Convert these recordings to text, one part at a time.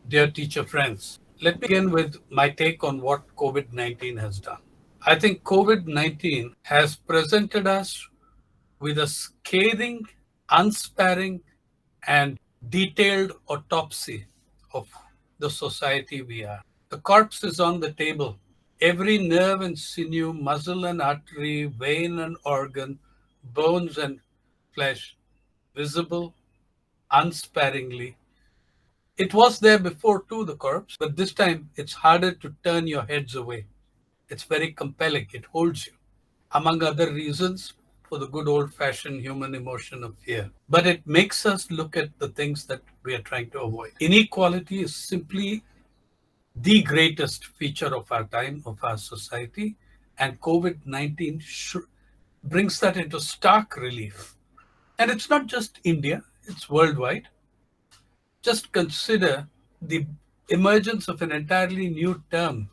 Dear teacher friends, let me begin with my take on what COVID 19 has done. I think COVID 19 has presented us with a scathing, unsparing, and detailed autopsy of the society we are. The corpse is on the table. Every nerve and sinew, muscle and artery, vein and organ, bones and flesh, visible unsparingly. It was there before too, the corpse, but this time it's harder to turn your heads away. It's very compelling. It holds you, among other reasons, for the good old fashioned human emotion of fear. But it makes us look at the things that we are trying to avoid. Inequality is simply the greatest feature of our time, of our society, and COVID 19 brings that into stark relief. And it's not just India, it's worldwide. Just consider the emergence of an entirely new term,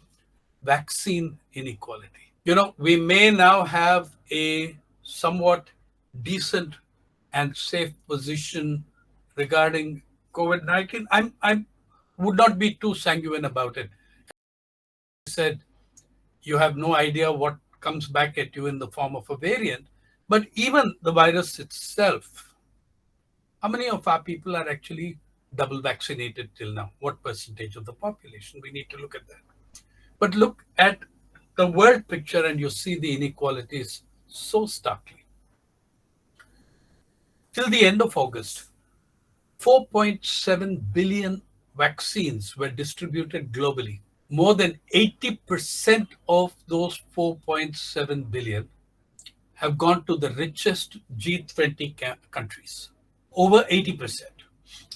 vaccine inequality. We may now have a somewhat decent and safe position regarding COVID 19. I would not be too sanguine about it. I said, you have no idea what comes back at you in the form of a variant. But even the virus itself, how many of our people are actually double vaccinated till now? What percentage of the population? We need to look at that. But look at the world picture and you see the inequalities so starkly. Till the end of August, 4.7 billion vaccines were distributed globally. More than 80% of those 4.7 billion have gone to the richest G20 countries. Over 80%.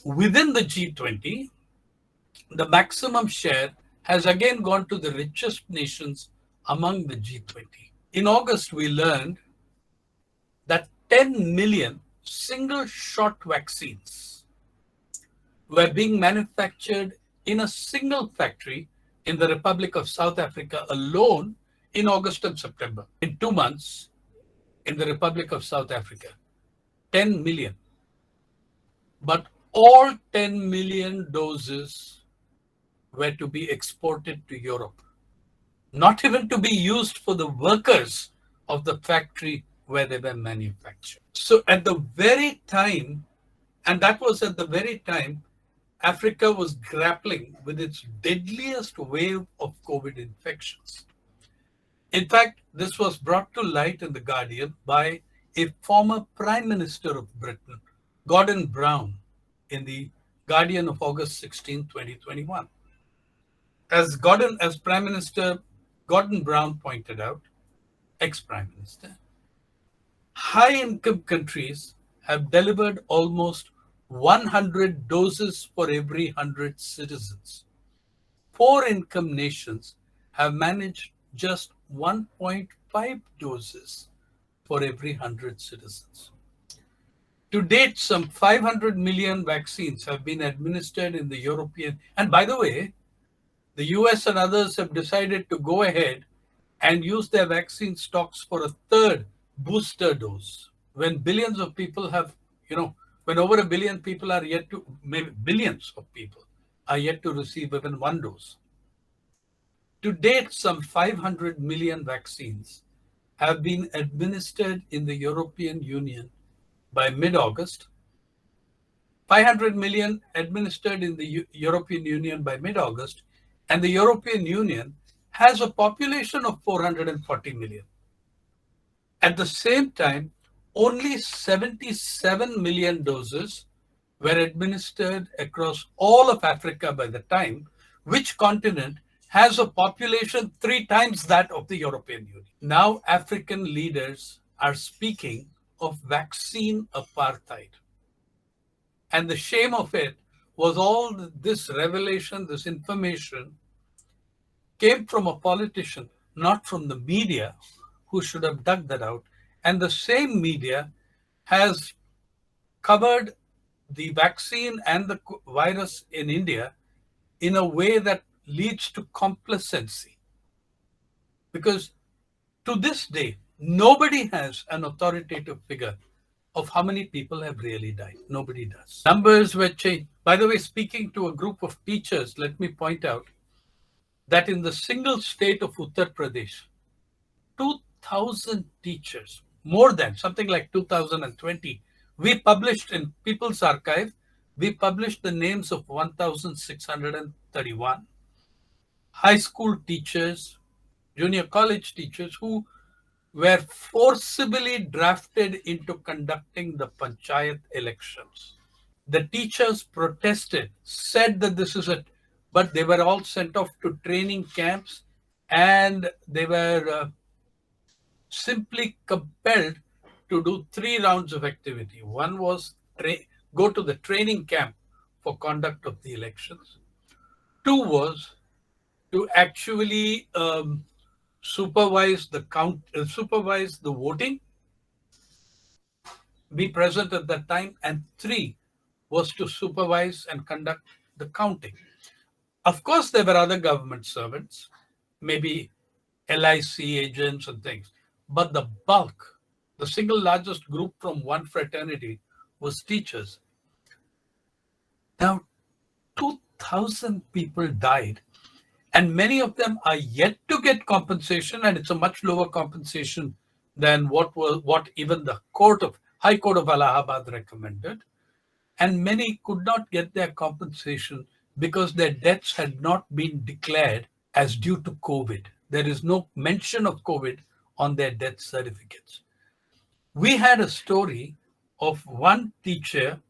Within the G20, the maximum share has again gone to the richest nations among the G20. In August, we learned that 10 million single shot vaccines were being manufactured in a single factory in the Republic of South Africa alone in August and September. In 2 months, in the Republic of South Africa, 10 million. But all 10 million doses were to be exported to Europe, not even to be used for the workers of the factory where they were manufactured. So at the very time, and that was at the very time, Africa was grappling with its deadliest wave of COVID infections. In fact, this was brought to light in The Guardian by a former Prime Minister of Britain, Gordon Brown, in The Guardian of August 16, 2021. As Prime Minister Gordon Brown pointed out, ex-Prime Minister, high-income countries have delivered almost 100 doses for every 100 citizens. Poor-income nations have managed just 1.5 doses for every 100 citizens. To date, some 500 million vaccines have been administered in the European, and by the way, the US and others have decided to go ahead and use their vaccine stocks for a third booster dose. When billions of people have, when over a billion people are yet to, maybe billions of people are yet to receive even one dose. To date, some 500 million vaccines have been administered in the European Union by mid-August, 500 million administered in the European Union by mid-August, and the European Union has a population of 440 million. At the same time, only 77 million doses were administered across all of Africa by the time, which continent has a population 3 times that of the European Union. Now, African leaders are speaking of vaccine apartheid. And the shame of it was all this revelation, this information came from a politician, not from the media, who should have dug that out. And the same media has covered the vaccine and the virus in India in a way that leads to complacency. Because to this day, nobody has an authoritative figure of how many people have really died. Nobody does. Numbers were changed. By the way, speaking to a group of teachers, let me point out that in the single state of Uttar Pradesh, 2,000 teachers, more than something like 2020, we published in People's Archive, we published the names of 1,631 high school teachers, junior college teachers who were forcibly drafted into conducting the panchayat elections. The teachers protested, said that this is a, but they were all sent off to training camps and they were simply compelled to do 3 rounds of activity. One was go to the training camp for conduct of the elections. Two was to actually supervise the supervise the voting, be present at that time, and three was to supervise and conduct the counting. Of course, there were other government servants, maybe LIC agents and things, but the bulk, the single largest group from one fraternity was teachers. Now, 2,000 people died, and many of them are yet to get compensation, and it's a much lower compensation than what even the High Court of Allahabad recommended. And many could not get their compensation because their deaths had not been declared as due to COVID. There is no mention of COVID on their death certificates. We had a story of one teacher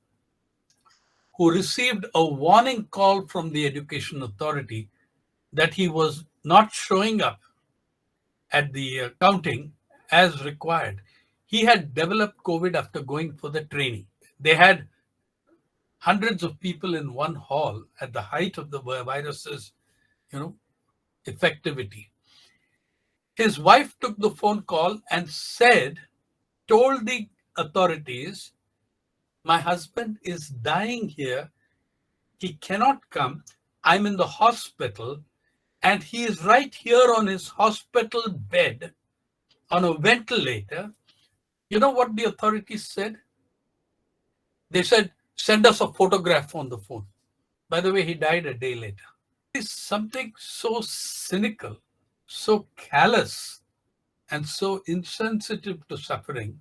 who received a warning call from the education authority that he was not showing up at the counting as required. He had developed COVID after going for the training. They had hundreds of people in one hall at the height of the virus's, effectivity. His wife took the phone call and told the authorities, my husband is dying here. He cannot come. I'm in the hospital and he is right here on his hospital bed on a ventilator. You know what the authorities said? They said, send us a photograph on the phone. By the way, he died a day later. It's something so cynical, so callous, and so insensitive to suffering.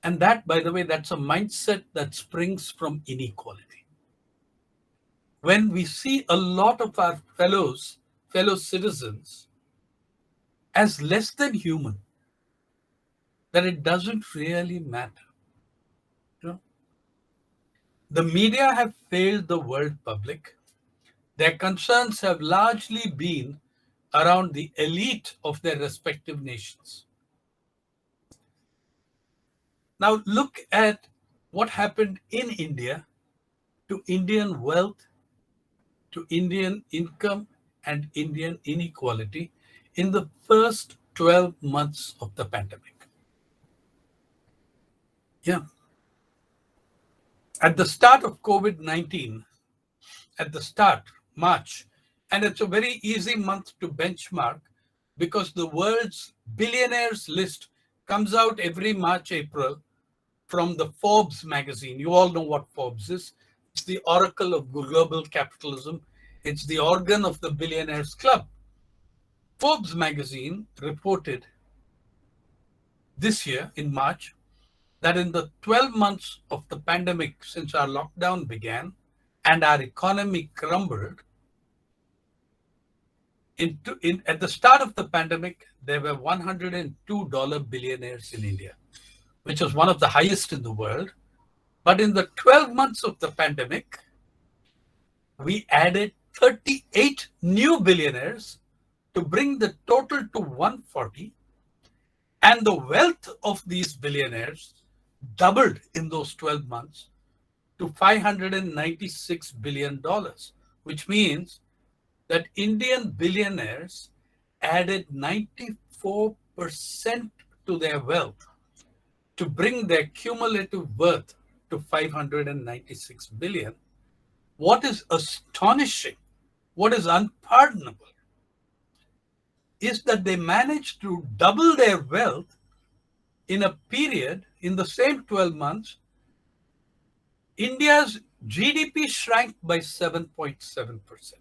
And that, by the way, that's a mindset that springs from inequality. When we see a lot of our fellow citizens as less than human, that it doesn't really matter. The media have failed the world public. Their concerns have largely been around the elite of their respective nations. Now look at what happened in India to Indian wealth, to Indian income, and Indian inequality in the first 12 months of the pandemic. Yeah. At the start of COVID-19, March, and it's a very easy month to benchmark because the world's billionaires list comes out every March, April from the Forbes magazine. You all know what Forbes is. It's the oracle of global capitalism. It's the organ of the billionaires club. Forbes magazine reported this year in March that in the 12 months of the pandemic since our lockdown began and our economy crumbled, at the start of the pandemic, there were $102 billionaires in India, which was one of the highest in the world. But in the 12 months of the pandemic, we added 38 new billionaires to bring the total to 140. And the wealth of these billionaires doubled in those 12 months to $596 billion, which means that Indian billionaires added 94% to their wealth to bring their cumulative worth to 596 billion. What is astonishing, what is unpardonable, is that they managed to double their wealth in a period, in the same 12 months. India's GDP shrank by 7.7%.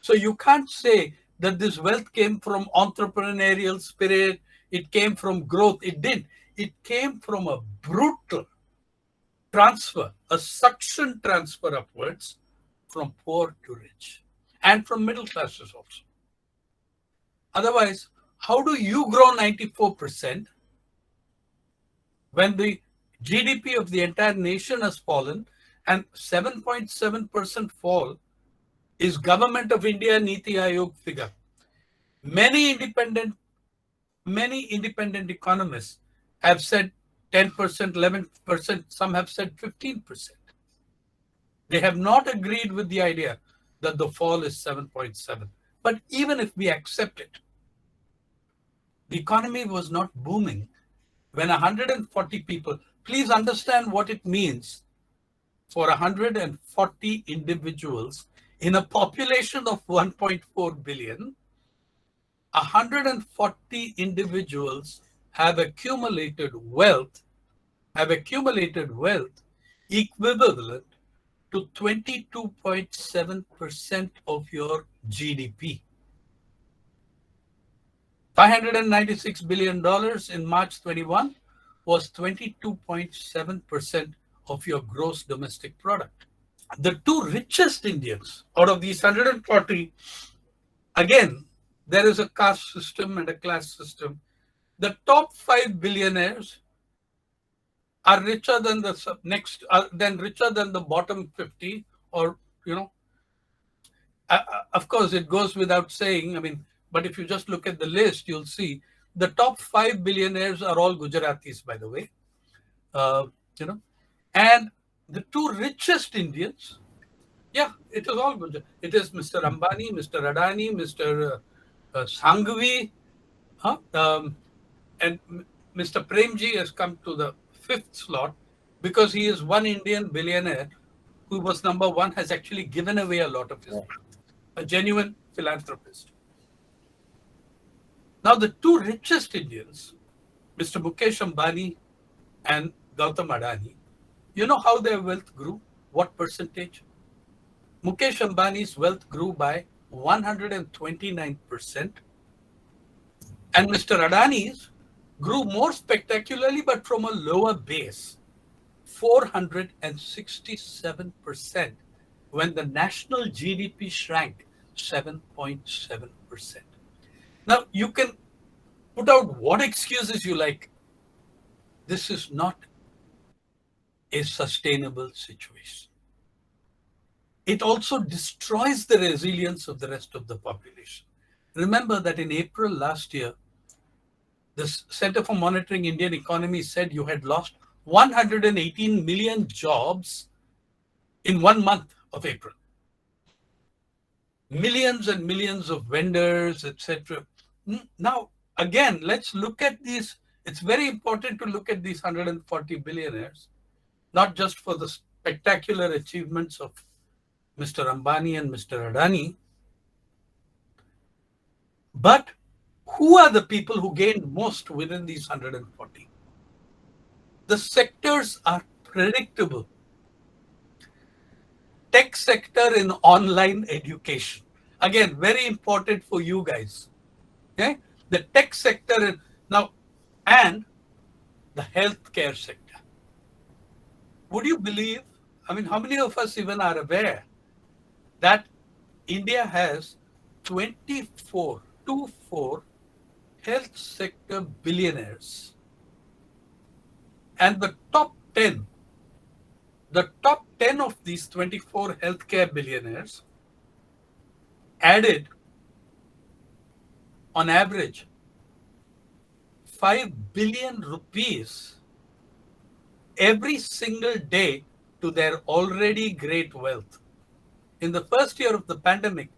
So you can't say that this wealth came from entrepreneurial spirit, it came from growth. It did. It came from a brutal transfer, a suction transfer upwards from poor to rich and from middle classes also. Otherwise, how do you grow 94% when the GDP of the entire nation has fallen and 7.7% fall is Government of India Niti Aayog figure? Many independent economists have said 10%, 11%, some have said 15%. They have not agreed with the idea that the fall is 7.7. But even if we accept it, the economy was not booming when 140 people, please understand what it means for 140 individuals in a population of 1.4 billion, 140 individuals have accumulated wealth equivalent to 22.7% of your GDP. $596 billion in March 21 was 22.7% of your gross domestic product. The two richest Indians out of these 140, again, there is a caste system and a class system. The top 5 billionaires are richer than the richer than the bottom 50, or of course it goes without saying. I mean, but if you just look at the list, you'll see the top 5 billionaires are all Gujaratis, by the way. uh, you know and the two richest Indians, yeah, it is all Gujarat. It is Mr. Ambani, Mr. Adani, Mr. Sanghvi, huh? And Mr. Premji has come to the fifth slot because he is one Indian billionaire who was number one, has actually given away a lot of his wealth, a genuine philanthropist. Now, the two richest Indians, Mr. Mukesh Ambani and Gautam Adani, you know how their wealth grew? What percentage? Mukesh Ambani's wealth grew by 129%, and Mr. Adani's grew more spectacularly but from a lower base, 467%, when the national GDP shrank 7.7%. Now, you can put out what excuses you like. This is not a sustainable situation. It also destroys the resilience of the rest of the population. Remember that in April last year, the Center for Monitoring Indian Economy said you had lost 118 million jobs in 1 month of April. Millions and millions of vendors, etc. Now, again, let's look at these. It's very important to look at these 140 billionaires, not just for the spectacular achievements of Mr. Ambani and Mr. Adani, but who are the people who gained most within these 140? The sectors are predictable. Tech sector in online education. Again, very important for you guys. Okay? The tech sector now, and the healthcare sector. Would you believe, I mean, how many of us even are aware that India has 24 health sector billionaires, and the top 10 of these 24 healthcare billionaires added on average 5 billion rupees every single day to their already great wealth. In the first year of the pandemic,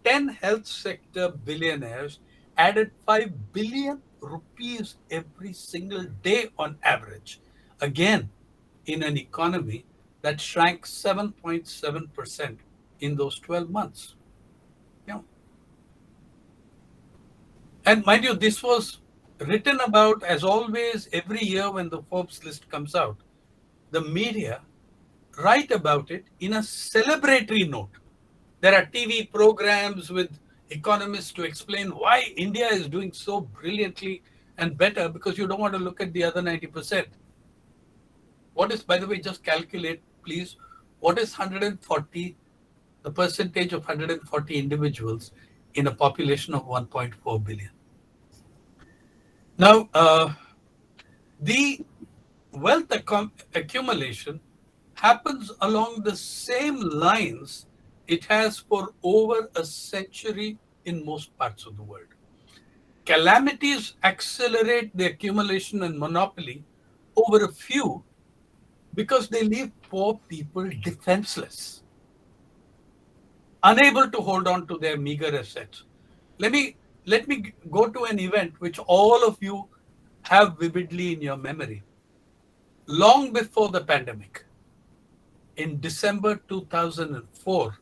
10 health sector billionaires added 5 billion rupees every single day on average. Again, in an economy that shrank 7.7% in those 12 months. Yeah. And mind you, this was written about, as always, every year when the Forbes list comes out. The media write about it in a celebratory note. There are TV programs with economists to explain why India is doing so brilliantly and better, because you don't want to look at the other 90%. What is, by the way, just calculate, please, what is 140, the percentage of 140 individuals in a population of 1.4 billion? Now, the wealth accumulation happens along the same lines it has for over a century in most parts of the world. Calamities accelerate the accumulation and monopoly over a few because they leave poor people defenseless, unable to hold on to their meager assets. Let me go to an event which all of you have vividly in your memory. Long before the pandemic, in December 2004,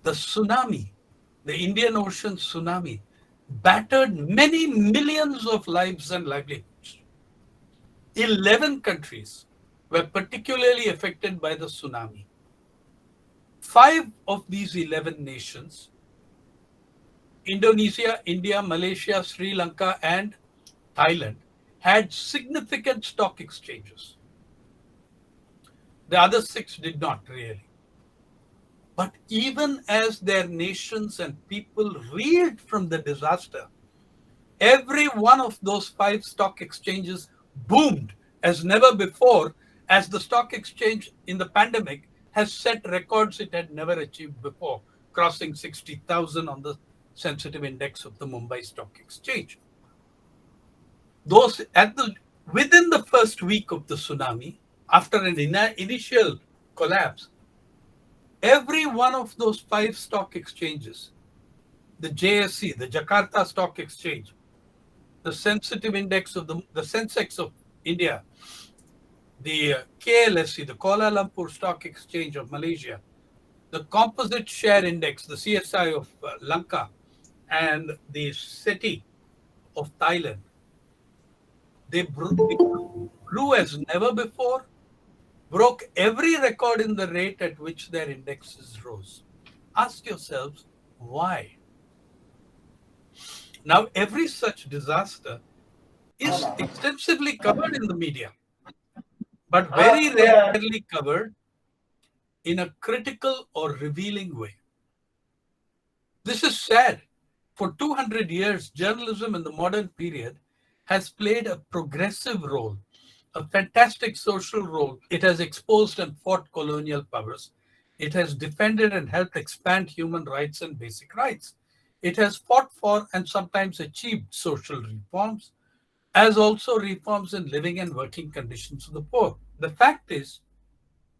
the tsunami, the Indian Ocean tsunami, battered many millions of lives and livelihoods. 11 countries were particularly affected by the tsunami. 5 of these 11 nations, Indonesia, India, Malaysia, Sri Lanka, and Thailand, had significant stock exchanges. The other 6 did not really. But even as their nations and people reeled from the disaster, every one of those 5 stock exchanges boomed as never before, as the stock exchange in the pandemic has set records it had never achieved before, crossing 60,000 on the sensitive index of the Mumbai Stock Exchange. Those within the first week of the tsunami, after an initial collapse, every one of those 5 stock exchanges, the JSE, the Jakarta Stock Exchange, the sensitive index of the Sensex of India, the KLSE, the Kuala Lumpur Stock Exchange of Malaysia, the Composite Share Index, the CSI of Lanka, and the SETI of Thailand, they grew as never before, broke every record in the rate at which their indexes rose. Ask yourselves why. Now, every such disaster is extensively covered in the media, but very rarely covered in a critical or revealing way. This is sad. For 200 years, journalism in the modern period has played a progressive role, a fantastic social role. It has exposed and fought colonial powers. It has defended and helped expand human rights and basic rights. It has fought for and sometimes achieved social reforms, as also reforms in living and working conditions of the poor. The fact is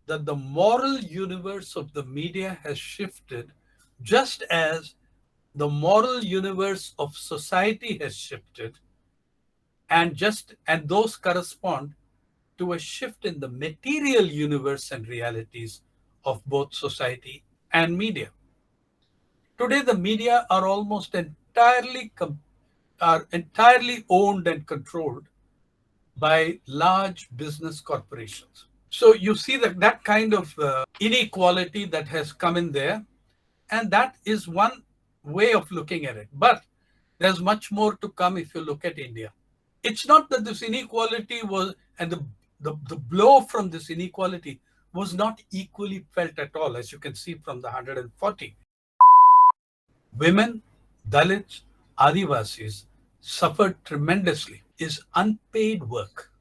that the moral universe of the media has shifted just as the moral universe of society has shifted, and those correspond to a shift in the material universe and realities of both society and media. Today, the media are almost entirely owned and controlled by large business corporations. So you see that kind of inequality that has come in there, and that is one way of looking at it. But there's much more to come if you look at India. It's not that this inequality was, and the blow from this inequality was not equally felt at all, as you can see from the 140. Women, Dalits, Adivasis suffered tremendously. Is unpaid work.